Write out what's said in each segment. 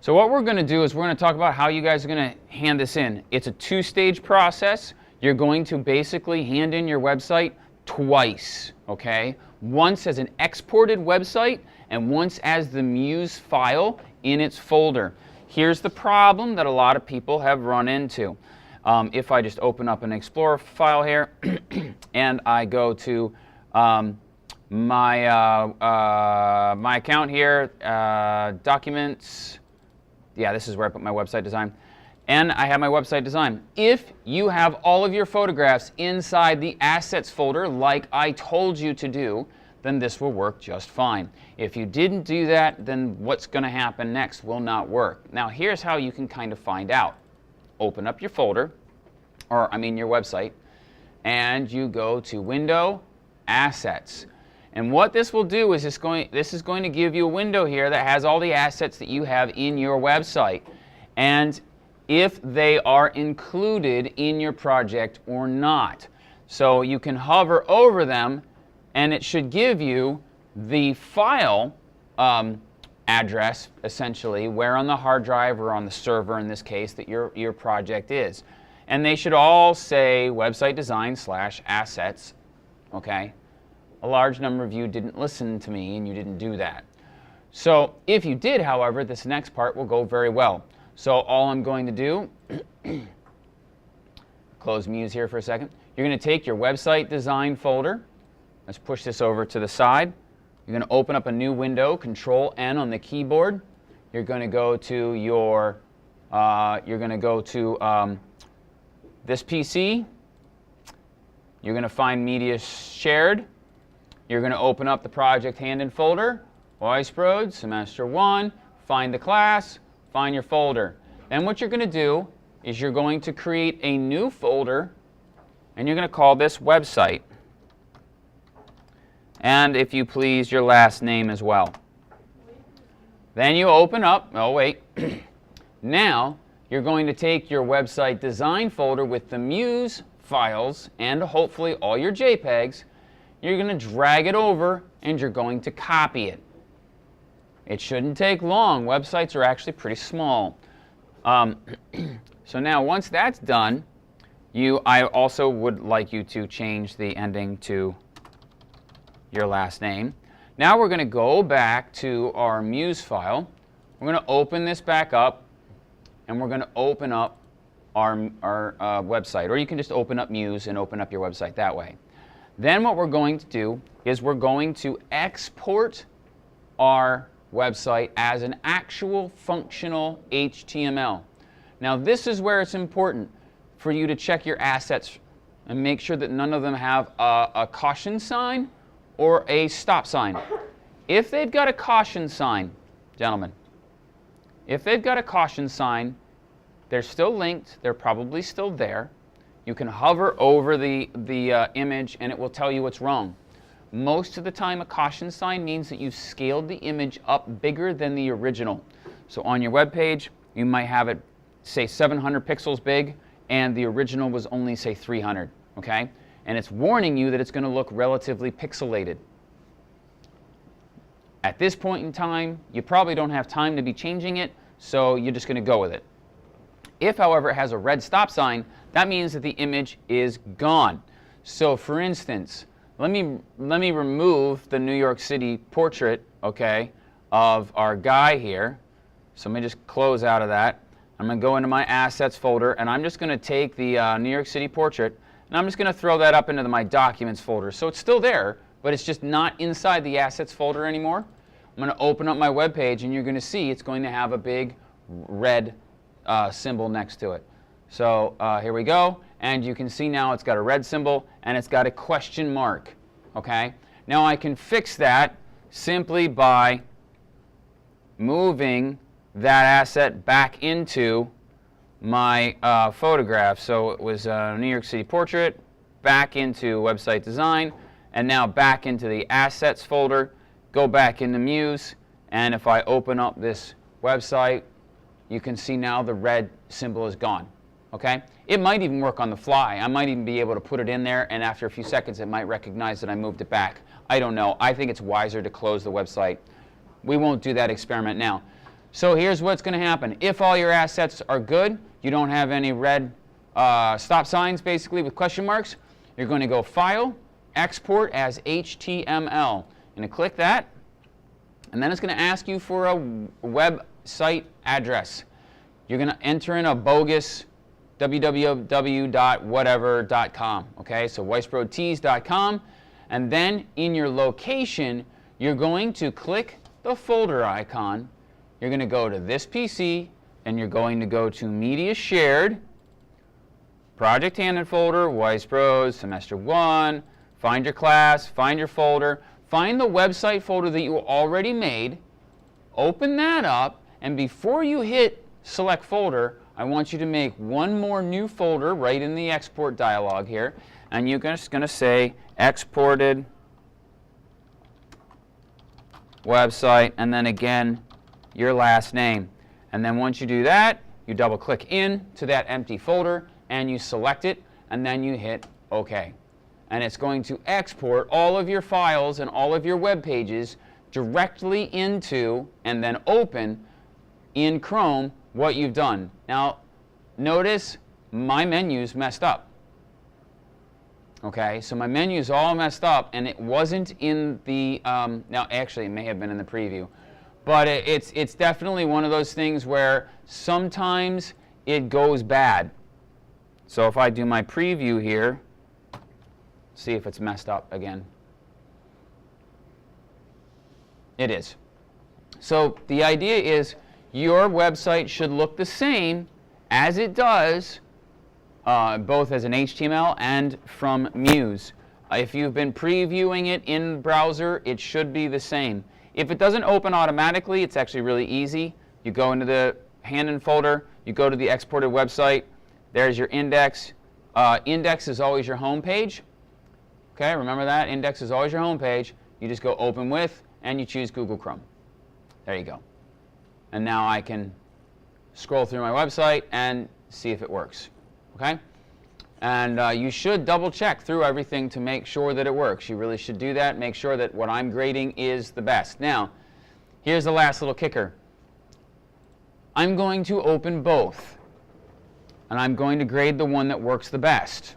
So what we're going to do is we're going to talk about how you guys are going to hand this in. It's a two-stage process. You're going to basically hand in your website twice, okay? Once as an exported website and once as the Muse file in its folder. Here's the problem that a lot of people have run into. If I just open up an Explorer file here and I go to my account here, documents, yeah, this is where I put my website design, and I have my website design. If you have all of your photographs inside the assets folder like I told you to do, then this will work just fine. If you didn't do that, then what's going to happen next will not work. Now here's how you can kind of find out. Open up your folder, or I mean your website, and you go to Window, Assets. And what this will do is this is going to give you a window here that has all the assets that you have in your website, and if they are included in your project or not. So you can hover over them and it should give you the file address, essentially, where on the hard drive or on the server, in this case, that your project is. And they should all say website design / assets, okay? A large number of you didn't listen to me and you didn't do that. So if you did, however, this next part will go very well. So all I'm going to do, close Muse here for a second. You're going to take your website design folder. Let's push this over to the side. You're going to open up a new window, Control-N on the keyboard. You're going to go to your, this PC. You're going to find Media Shared. You're going to open up the Project Hand-In folder, Voiceprod, Semester 1, find the class, find your folder. Then what you're going to do is you're going to create a new folder, and you're going to call this Website. And if you please, your last name as well. Then you open up, oh wait, now you're going to take your website design folder with the Muse files and hopefully all your JPEGs. You're going to drag it over and you're going to copy it. It shouldn't take long. Websites are actually pretty small. So now once that's done, I also would like you to change the ending to your last name. Now we're going to go back to our Muse file. We're going to open this back up and we're going to open up our website. Or you can just open up Muse and open up your website that way. Then what we're going to do is we're going to export our website as an actual functional HTML. Now this is where it's important for you to check your assets and make sure that none of them have a caution sign or a stop sign. If they've got a caution sign, gentlemen, if they've got a caution sign, they're still linked, they're probably still there. You can hover over the image and it will tell you what's wrong. Most of the time a caution sign means that you've scaled the image up bigger than the original. So on your web page, you might have it say 700 pixels big and the original was only say 300, okay? And it's warning you that it's going to look relatively pixelated. At this point in time, you probably don't have time to be changing it, so you're just going to go with it. If, however, it has a red stop sign, that means that the image is gone. So, for instance, let me remove the New York City portrait, okay, of our guy here. So let me just close out of that. I'm going to go into my assets folder, and I'm just going to take the New York City portrait, and I'm just going to throw that up into my documents folder. So it's still there, but it's just not inside the assets folder anymore. I'm going to open up my web page, and you're going to see it's going to have a big red symbol next to it. So here we go, and you can see now it's got a red symbol, and it's got a question mark. Okay? Now I can fix that simply by moving that asset back into my photograph. So it was a New York City portrait, back into website design, and now back into the assets folder, go back into Muse, and if I open up this website, you can see now the red symbol is gone. Okay? It might even work on the fly. I might even be able to put it in there, and after a few seconds it might recognize that I moved it back. I don't know. I think it's wiser to close the website. We won't do that experiment now. So here's what's going to happen. If all your assets are good, you don't have any red stop signs basically with question marks, you're going to go File, Export as HTML. You're going to click that, and then it's going to ask you for a website address. You're going to enter in a bogus www.whatever.com. Okay, so weissbrotees.com, and then in your location, you're going to click the folder icon. You're going to go to this PC, and you're going to go to Media Shared, Project Handed folder, Weiss Bros, Semester 1, find your class, find your folder, find the website folder that you already made, open that up, and before you hit Select Folder, I want you to make one more new folder right in the export dialog here, and you're just going to say exported website, and then again your last name. And then once you do that, you double click in to that empty folder and you select it, and then you hit OK. And it's going to export all of your files and all of your web pages directly into and then open in Chrome what you've done. Now, notice my menu's messed up. Okay, so my menu's all messed up, and it wasn't in the, now actually it may have been in the preview, but it's definitely one of those things where sometimes it goes bad. So if I do my preview here, see if it's messed up again. It is. So the idea is your website should look the same as it does both as an HTML and from Muse. If you've been previewing it in browser, it should be the same. If it doesn't open automatically, it's actually really easy. You go into the hand-in folder, you go to the exported website, there's your index. Index is always your home page. Okay, remember that? Index is always your home page. You just go Open With, and you choose Google Chrome. There you go. And now I can scroll through my website and see if it works. Okay? And you should double check through everything to make sure that it works. You really should do that. Make sure that what I'm grading is the best. Now, here's the last little kicker. I'm going to open both, and I'm going to grade the one that works the best.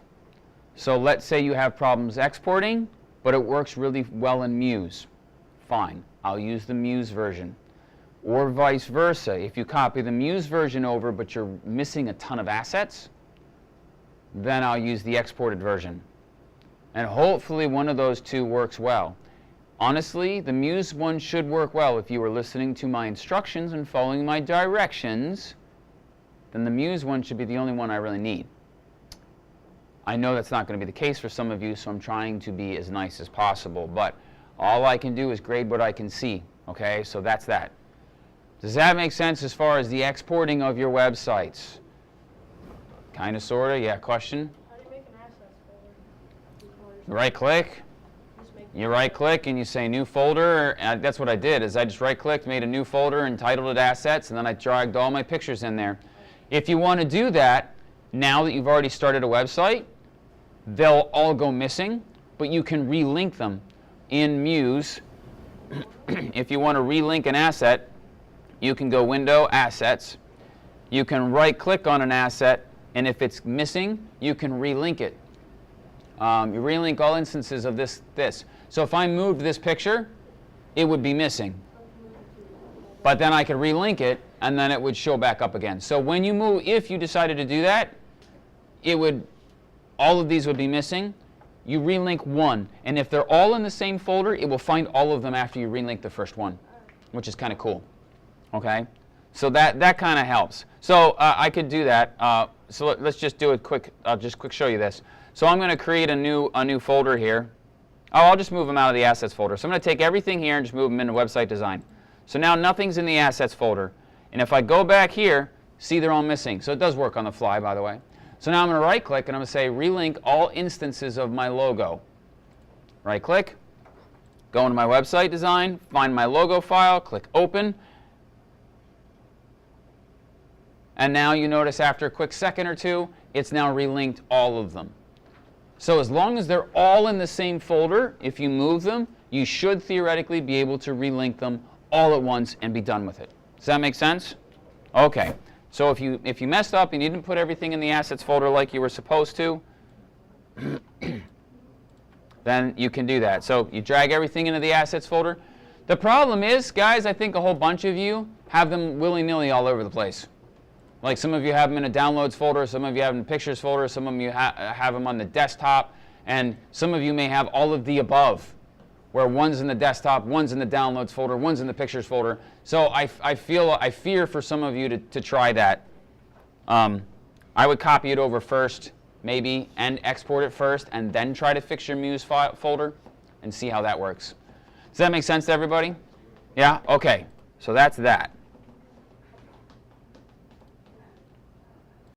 So let's say you have problems exporting, but it works really well in Muse. Fine, I'll use the Muse version. Or vice versa. If you copy the Muse version over, but you're missing a ton of assets, then I'll use the exported version. And hopefully one of those two works well. Honestly, the Muse one should work well. If you were listening to my instructions and following my directions, then the Muse one should be the only one I really need. I know that's not going to be the case for some of you, so I'm trying to be as nice as possible. But all I can do is grade what I can see. Okay, so that's that. Does that make sense as far as the exporting of your websites? Kind of, sort of, yeah, question? How do you make an assets folder? Right click. You right click and you say new folder. That's what I did, is I just right clicked, made a new folder, entitled it assets, and then I dragged all my pictures in there. If you want to do that, now that you've already started a website, they'll all go missing, but you can relink them in Muse. If you want to relink an asset, you can go Window, Assets. You can right click on an asset, and if it's missing, you can relink it. You relink all instances of this. So if I moved this picture, it would be missing. But then I could relink it, and then it would show back up again. So when you move, if you decided to do that, it would, all of these would be missing. You relink one, and if they're all in the same folder, it will find all of them after you relink the first one, which is kind of cool. Okay, so that kind of helps. So I could do that. So let's just do it quick. I'll just quick show you this. So I'm going to create a new folder here. Oh, I'll just move them out of the assets folder. So I'm going to take everything here and just move them into website design. So now nothing's in the assets folder. And if I go back here, see they're all missing. So it does work on the fly, by the way. So now I'm going to right click and I'm going to say relink all instances of my logo. Right click, go into my website design, find my logo file, click open. And now you notice after a quick second or two, it's now relinked all of them. So as long as they're all in the same folder, if you move them, you should theoretically be able to relink them all at once and be done with it. Does that make sense? Okay. So if you messed up and you didn't put everything in the assets folder like you were supposed to, then you can do that. So you drag everything into the assets folder. The problem is, guys, I think a whole bunch of you have them willy-nilly all over the place. Like some of you have them in a downloads folder, some of you have them in pictures folder, some of you have them on the desktop, and some of you may have all of the above, where one's in the desktop, one's in the downloads folder, one's in the pictures folder. So I fear for some of you to try that. I would copy it over first, maybe, and export it first, and then try to fix your Muse folder and see how that works. Does that make sense to everybody? Yeah? Okay. So that's that.